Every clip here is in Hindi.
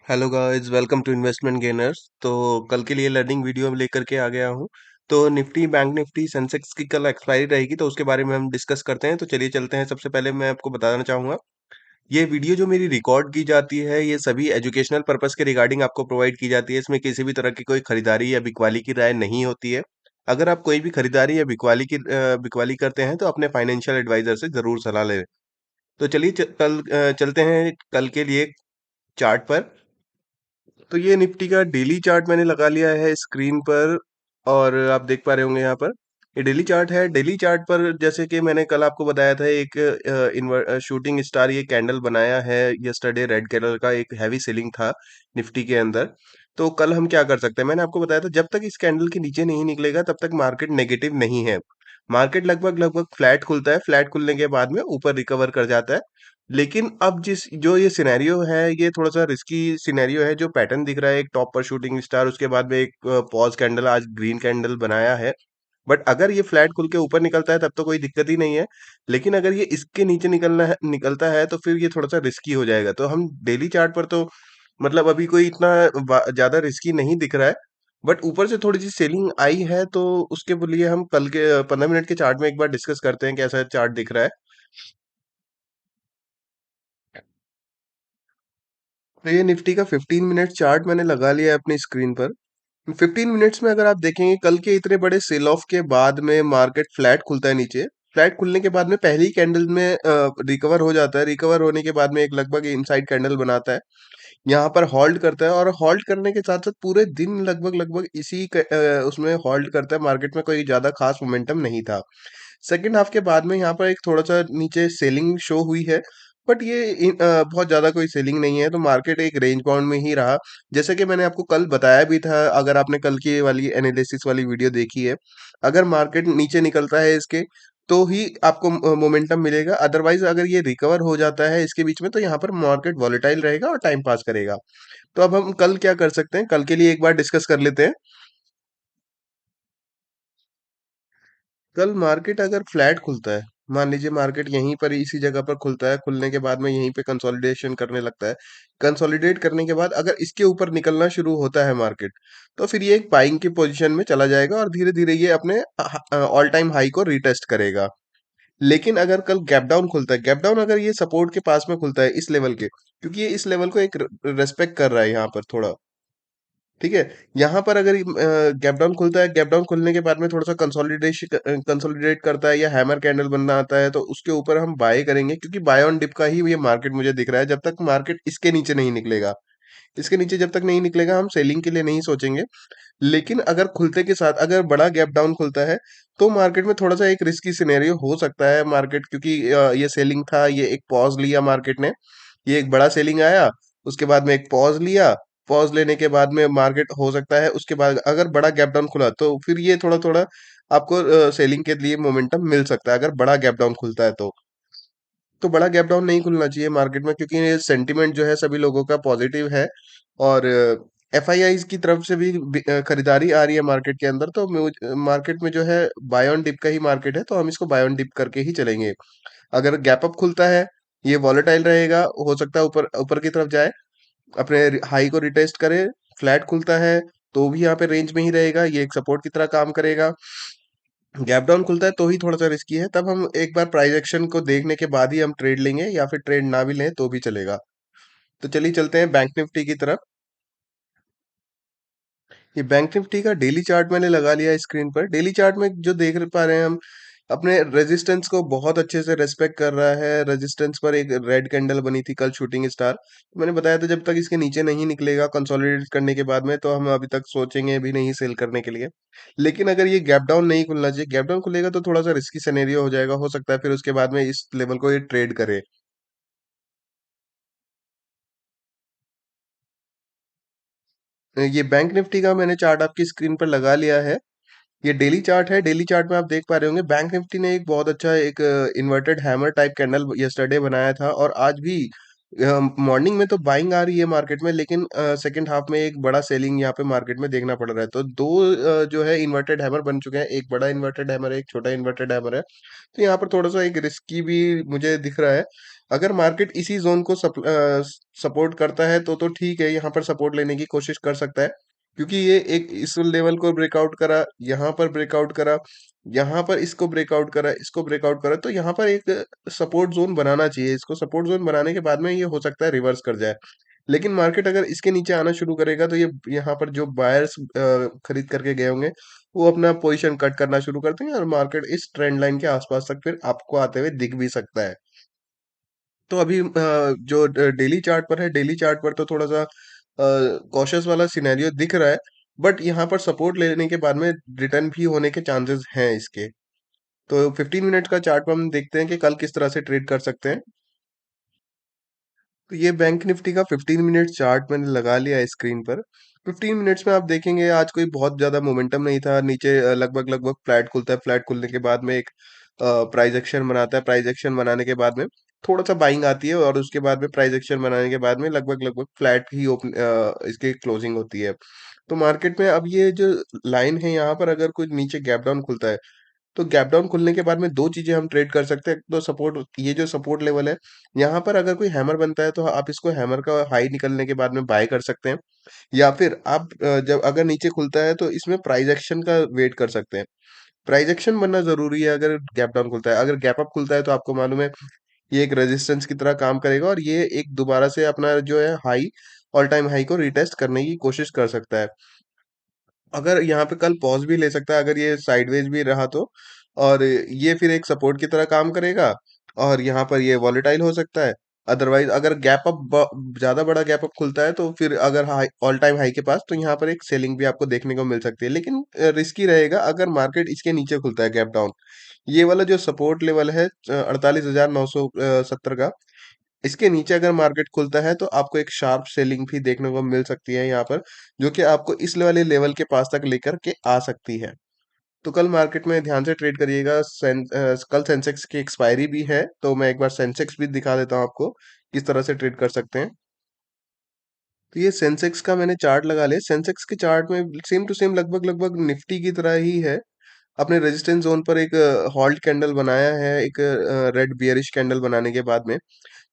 Hello guys, welcome to investment gainers. तो कल के लिए लर्निंग वीडियो लेकर के आ गया हूँ। तो निफ्टी, बैंक निफ्टी, सेंसेक्स की कल एक्सपायरी रहेगी, तो उसके बारे में हम डिस्कस करते हैं। तो चलिए चलते हैं। सबसे पहले मैं आपको बताना चाहूँगा, ये वीडियो जो मेरी रिकॉर्ड की जाती है, ये सभी एजुकेशनल पर्पस के रिगार्डिंग आपको प्रोवाइड की जाती है। इसमें किसी भी तरह की कोई खरीदारी या बिकवाली की राय नहीं होती है। अगर आप कोई भी खरीदारी या बिकवाली करते हैं, तो अपने फाइनेंशियल एडवाइजर से ज़रूर सलाह लें। तो चलिए चलते हैं कल के लिए चार्ट पर। तो ये निफ्टी का डेली चार्ट मैंने लगा लिया है स्क्रीन पर, और आप देख पा रहे होंगे यहाँ पर। ये डेली चार्ट है। डेली चार्ट पर जैसे कि मैंने कल आपको बताया था, एक शूटिंग स्टार ये कैंडल बनाया है यस्टरडे। रेड कलर का एक हैवी सेलिंग था निफ्टी के अंदर। तो कल हम क्या कर सकते हैं, मैंने आपको बताया था, जब तक इस कैंडल के नीचे नहीं निकलेगा तब तक मार्केट नेगेटिव नहीं है। मार्केट लगभग लगभग फ्लैट खुलता है। फ्लैट खुलने के बाद में ऊपर रिकवर कर जाता है। लेकिन अब जिस जो ये सिनेरियो है, ये थोड़ा-सा रिस्की सिनेरियो है। जो पैटर्न दिख रहा है, एक टॉप पर शूटिंग स्टार, उसके बाद में एक पॉज़ कैंडल, आज ग्रीन कैंडल बनाया है। बट अगर ये फ्लैट खुल के ऊपर निकलता है तब तो कोई दिक्कत ही नहीं है। लेकिन अगर ये इसके नीचे निकलता है तो फिर ये थोड़ा-सा रिस्की हो जाएगा। तो हम डेली चार्ट पर तो मतलब अभी कोई इतना ज़्यादा रिस्की नहीं दिख रहा है। बट ऊपर से थोड़ी-सी सेलिंग आई है, तो उसके लिए हम कल के 15 मिनट के चार्ट में एक बार डिस्कस करते हैं कैसा चार्ट दिख रहा है। तो ये निफ्टी का 15 मिनट चार्ट मैंने लगा लिया है अपनी स्क्रीन पर। 15 मिनट्स में अगर आप देखेंगे, कल के इतने बड़े सेल ऑफ के बाद में मार्केट फ्लैट खुलता है नीचे। फ्लैट खुलने के बाद में पहली कैंडल में रिकवर हो जाता है। रिकवर होने के बाद में एक लगभग इनसाइड कैंडल बनाता है। यहाँ पर होल्ड करता है, और होल्ड करने के साथ साथ पूरे दिन लगभग लगभग उसमें होल्ड करता है। मार्केट में कोई ज्यादा खास मोमेंटम नहीं था। सेकंड हाफ के बाद में यहाँ पर एक थोड़ा-सा नीचे सेलिंग शो हुई है। बट ये बहुत ज़्यादा कोई सेलिंग नहीं है, तो मार्केट एक रेंज बाउंड में ही रहा। जैसे कि मैंने आपको कल बताया भी था, अगर आपने कल की ये वाली एनालिसिस वाली वीडियो देखी है, अगर मार्केट नीचे निकलता है इसके, तो ही आपको मोमेंटम मिलेगा। अदरवाइज़ अगर ये रिकवर हो जाता है इसके बीच में, तो यहाँ पर मार्केट वॉलेटाइल रहेगा और टाइम पास करेगा। तो अब हम कल क्या कर सकते हैं, कल के लिए एक बार डिस्कस कर लेते हैं। कल मार्केट अगर फ्लैट खुलता है, मान लीजिए मार्केट यहीं पर इसी जगह पर खुलता है, खुलने के बाद में यहीं पे कंसोलिडेशन करने लगता है। कंसोलिडेट करने के बाद अगर इसके ऊपर निकलना शुरू होता है मार्केट, तो फिर ये एक बाइंग की पोजीशन में चला जाएगा और धीरे धीरे ये अपने ऑल टाइम हाई को रीटेस्ट करेगा। लेकिन अगर कल गैप डाउन खुलता है, गैप डाउन अगर ये सपोर्ट के पास में खुलता है इस लेवल के, क्योंकि ये इस लेवल को एक रेस्पेक्ट कर रहा है यहाँ पर थोड़ा, ठीक है। यहाँ पर अगर गैप डाउन खुलता है, गैप डाउन खुलने के बाद में थोड़ा-सा कंसोलिडेट करता है या हैमर कैंडल बनना आता है, तो उसके ऊपर हम बाय करेंगे, क्योंकि बाय ऑन डिप का ही ये मार्केट मुझे दिख रहा है। जब तक मार्केट इसके नीचे नहीं निकलेगा, इसके नीचे जब तक नहीं निकलेगा, हम सेलिंग के लिए नहीं सोचेंगे। लेकिन अगर खुलते के साथ अगर बड़ा गैप डाउन खुलता है, तो मार्केट में थोड़ा-सा एक रिस्की सिनेरियो हो सकता है मार्केट, क्योंकि ये सेलिंग था, ये एक पॉज़ लिया मार्केट ने। ये एक बड़ा सेलिंग आया, उसके बाद में एक पॉज़ लिया। पॉज़ लेने के बाद में मार्केट हो सकता है उसके बाद अगर बड़ा गैप डाउन खुला, तो फिर ये थोड़ा-थोड़ा आपको सेलिंग के लिए मोमेंटम मिल सकता है, अगर बड़ा गैप डाउन खुलता है तो। तो बड़ा गैप डाउन नहीं खुलना चाहिए मार्केट में, क्योंकि ये सेंटीमेंट जो है सभी लोगों का पॉजिटिव है। और एफआईआईज की तरफ से भी खरीदारी आ रही है मार्केट के अंदर। तो मार्केट में जो है बाय ऑन डिप का ही मार्केट है, तो हम इसको बाय ऑन डिप करके ही चलेंगे। अगर गैप अप खुलता है, ये वॉलेटाइल रहेगा, हो सकता है ऊपर ऊपर की तरफ जाए, अपने हाई को रिटेस्ट करे। फ्लैट खुलता है तो भी यहाँ पे रेंज में ही रहेगा, ये एक सपोर्ट की तरह काम करेगा। गैप डाउन खुलता है तो ही थोड़ा सा रिस्की है, तब हम एक बार प्राइस एक्शन को देखने के बाद ही हम ट्रेड लेंगे, या फिर ट्रेड ना भी लें तो भी चलेगा। तो चलिए चलते हैं बैंक निफ्टी की तरफ। ये बैंक निफ्टी का डेली चार्ट मैंने लगा लिया है स्क्रीन पर। डेली चार्ट में जो देख पा रहे हैं हम, अपने रेजिस्टेंस को बहुत अच्छे से रेस्पेक्ट कर रहा है। रेजिस्टेंस पर एक रेड कैंडल बनी थी कल, शूटिंग स्टार। मैंने बताया था, जब तक इसके नीचे नहीं निकलेगा कंसोलिडेट करने के बाद में, तो हम अभी तक सोचेंगे भी नहीं सेल करने के लिए। लेकिन अगर ये गैप डाउन नहीं खुलना चाहिए, गैप डाउन खुलेगा तो थोड़ा सा रिस्की सिनेरियो हो जाएगा। हो सकता है फिर उसके बाद में इस लेवल को ये ट्रेड करे। ये बैंक निफ्टी का मैंने चार्ट आपकी स्क्रीन पर लगा लिया है। ये डेली चार्ट है। डेली चार्ट में आप देख पा रहे होंगे, बैंक निफ्टी ने एक बहुत अच्छा एक inverted hammer type candle yesterday बनाया था, और आज भी मॉर्निंग में तो बाइंग आ रही है मार्केट में, लेकिन सेकंड हाफ में एक बड़ा सेलिंग यहाँ पे मार्केट में देखना पड़ रहा है। तो दो जो है इन्वर्टेड हैमर बन चुके हैं, एक बड़ा इन्वर्टेड हैमर है, एक छोटा इन्वर्टेड हैमर है। तो यहाँ पर थोड़ा सा एक रिस्की भी मुझे दिख रहा है। अगर मार्केट इसी ज़ोन को सपोर्ट करता है तो ठीक है, यहाँ पर सपोर्ट लेने की कोशिश कर सकता है। क्योंकि ये एक इस लेवल को ब्रेकआउट करा, यहाँ पर ब्रेकआउट करा, यहाँ पर इसको ब्रेकआउट करा, इसको ब्रेकआउट करा, तो यहाँ पर एक सपोर्ट ज़ोन बनाना चाहिए। इसको सपोर्ट ज़ोन बनाने के बाद में ये हो सकता है रिवर्स कर जाए। लेकिन मार्केट अगर इसके नीचे आना शुरू करेगा तो ये यहाँ पर जो बायर्स खरीद करके गए होंगे, वो अपना पोज़ीशन कट करना शुरू कर देंगे और मार्केट इस ट्रेंड लाइन के आस-पास तक फिर आपको आते हुए दिख भी सकता है। तो अभी जो डेली चार्ट पर है, डेली चार्ट पर तो थोड़ा-सा कॉशियस वाला सिनेरियो दिख रहा है, बट यहाँ पर सपोर्ट लेने के बाद में रिटर्न भी होने के चांसेस हैं इसके। तो 15 मिनट्स का चार्ट पर हम देखते हैं कि कल किस तरह से ट्रेड कर सकते हैं। तो ये बैंक निफ्टी का 15 मिनट चार्ट मैंने लगा लिया है स्क्रीन पर। 15 मिनट्स में आप देखेंगे आज कोई बहुत ज़्यादा मोमेंटम नहीं था। नीचे लगभग-लगभग फ्लैट खुलता है, फ्लैट खुलने के बाद में एक प्राइस एक्शन बनाता है। प्राइस एक्शन बनाने के बाद में थोड़ा-सा बाइंग आती है और उसके बाद में प्राइस एक्शन बनाने के बाद में लगभग-लगभग फ्लैट ही इसकी क्लोजिंग होती है। तो मार्केट में अब ये जो लाइन है यहाँ पर अगर कोई नीचे गैप डाउन खुलता है, तो गैप डाउन खुलने के बाद में 2 चीज़ें हम ट्रेड कर सकते हैं। एक तो सपोर्ट, ये जो सपोर्ट लेवल है, यहाँ पर अगर कोई हैमर बनता है तो आप इसको हैमर का हाई निकलने के बाद में बाय कर सकते हैं। या फिर आप जब अगर नीचे खुलता है तो इसमें प्राइस एक्शन का वेट कर सकते हैं। प्राइस एक्शन बनना ज़रूरी है अगर गैप डाउन खुलता है। अगर गैप अप खुलता है तो आपको मालूम है ये एक रेजिस्टेंस की तरह काम करेगा और ये एक दोबारा से अपना जो है हाई, ऑल टाइम हाई को रीटेस्ट करने की कोशिश कर सकता है। अगर यहाँ पे कल पॉज़ भी ले सकता है अगर ये साइडवेज़ भी रहा तो, और ये फिर एक सपोर्ट की तरह काम करेगा और यहाँ पर ये वॉलेटाइल हो सकता है। अदरवाइज़ अगर गैप अप ज़्यादा बड़ा गैप अप खुलता है तो फिर अगर हाई, ऑल टाइम हाई के पास, तो यहाँ पर एक सेलिंग भी आपको देखने को मिल सकती है। लेकिन रिस्की रहेगा अगर मार्केट इसके नीचे खुलता है गैप डाउन। ये वाला जो सपोर्ट लेवल है 48,970 का, इसके नीचे अगर मार्केट खुलता है तो आपको एक शार्प सेलिंग भी देखने को मिल सकती है यहाँ पर, जो कि आपको इस वाले लेवल के पास तक लेकर के आ सकती है। तो कल मार्केट में ध्यान से ट्रेड करिएगा। कल सेंसेक्स की एक्सपायरी भी है, तो मैं एक बार सेंसेक्स भी दिखा देता हूँ आपको, किस तरह से ट्रेड कर सकते हैं। तो ये सेंसेक्स का मैंने चार्ट लगा लिया। सेंसेक्स के चार्ट में सेम टू सेम लगभग-लगभग निफ्टी की तरह ही है। अपने रेजिस्टेंस ज़ोन पर एक हॉल्ट कैंडल बनाया है, एक रेड बियरिश कैंडल बनाने के बाद में।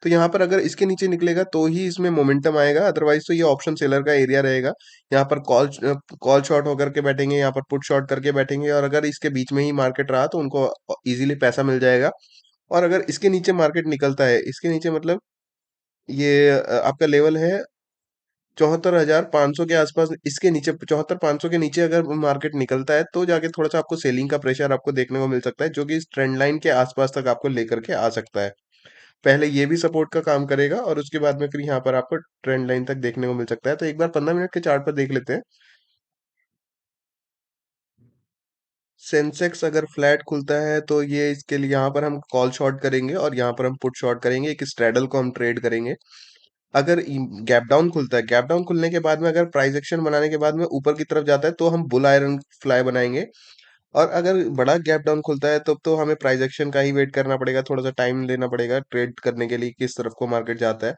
तो यहाँ पर अगर इसके नीचे निकलेगा तो ही इसमें मोमेंटम आएगा, अदरवाइज़ तो ये ऑप्शन सेलर का एरिया रहेगा। यहाँ पर कॉल शॉर्ट होकर के बैठेंगे, यहाँ पर पुट शॉर्ट करके बैठेंगे और अगर इसके बीच में ही मार्केट रहा तो उनको ईज़िली पैसा मिल जाएगा। और अगर इसके नीचे मार्केट निकलता है, इसके नीचे मतलब ये आपका लेवल है 74,500 के आसपास, इसके नीचे 74,500 के नीचे अगर मार्केट निकलता है, तो जाके थोड़ा-सा आपको सेलिंग का प्रेशर आपको देखने को मिल सकता है, जो कि इस ट्रेंड लाइन के आसपास तक आपको लेकर के आ सकता है। पहले ये भी सपोर्ट का काम करेगा और उसके बाद में फिर यहाँ पर आपको ट्रेंड लाइन तक देखने को मिल सकता है। तो एक बार 15 मिनट के चार्ट पर देख लेते हैं। सेंसेक्स अगर फ्लैट खुलता है तो ये इसके लिए यहाँ पर हम कॉल शॉर्ट करेंगे और यहाँ पर हम पुट शॉर्ट करेंगे, एक स्ट्रैडल को हम ट्रेड करेंगे। अगर गैप डाउन खुलता है, गैप डाउन खुलने के बाद में अगर प्राइस एक्शन बनाने के बाद में ऊपर की तरफ जाता है तो हम बुल आयरन फ्लाई बनाएंगे। और अगर बड़ा गैप डाउन खुलता है तब तो हमें प्राइस एक्शन का ही वेट करना पड़ेगा, थोड़ा सा टाइम लेना पड़ेगा ट्रेड करने के लिए किस तरफ को मार्केट जाता है।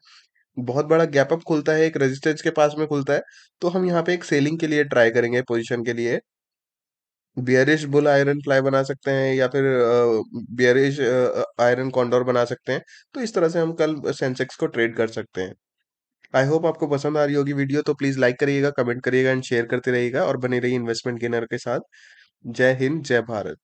बहुत बड़ा गैप अप खुलता है, एक रेजिस्टेंस के पास में खुलता है, तो हम यहाँ पे एक सेलिंग के लिए ट्राई करेंगे पोजीशन के लिए। बियरिश बुल आयरन फ्लाई बना सकते हैं या फिर बियरिश आयरन कॉन्डोर बना सकते हैं। तो इस तरह से हम कल सेंसेक्स को ट्रेड कर सकते हैं। आई होप आपको पसंद आ रही होगी वीडियो, तो प्लीज़ लाइक करिएगा, कमेंट करिएगा एंड शेयर करते रहिएगा और बने रहिए इन्वेस्टमेंट गेनर के साथ। जय हिंद, जय भारत।